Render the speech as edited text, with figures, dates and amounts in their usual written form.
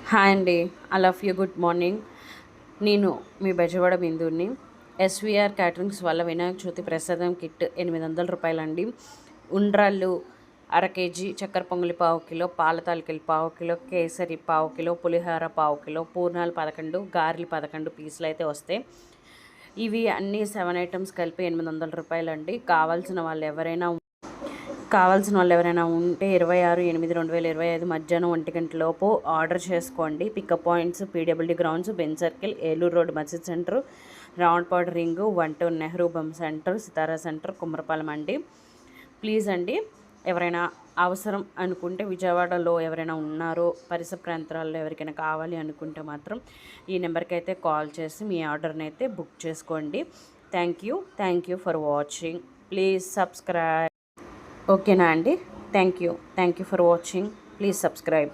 Hi అండి. I love you. Good morning. నేను మీ Bezawada బిందుని. SVR caterings వల్ల వినాయక చవితి ప్రసాదం కిట్ రూ. 800 అండి. ఉండ్రాళ్ళు అర కేజీ, చక్కెర పొంగలి పావు కిలో, పాల తాలికలు పావు కిలో, కేసరి పావు కిలో, పులిహోర పావు కిలో, పూర్ణాలు 11, గారెలు 11 పీసులు అయితే వస్తాయి. ఇవి అన్నీ 7 ఐటమ్స్ కలిపి రూ. 800 అండి. కావాల్సిన వాళ్ళు ఎవరైనా ఉంటే 26/8/2025 మధ్యాహ్నం 1 గంటలోపు ఆర్డర్ చేసుకోండి. Pickup points PWD grounds, Benz circle, Eluru road, Masjid center, Ravanapadu ring, 1 Nehru Bomma center, సితారా సెంటర్, కుమ్మరపాలెం అండి. ప్లీజ్ అండి, ఎవరైనా అవసరం అనుకుంటే, విజయవాడలో ఎవరైనా ఉన్నారో, పరిసర ప్రాంతాల్లో ఎవరికైనా కావాలి అనుకుంటే మాత్రం ఈ నెంబర్కి అయితే కాల్ చేసి మీ ఆర్డర్ని అయితే బుక్ చేసుకోండి. Thank you for watching. Please subscribe. ఓకేనా అండి? Thank you for watching. Please subscribe.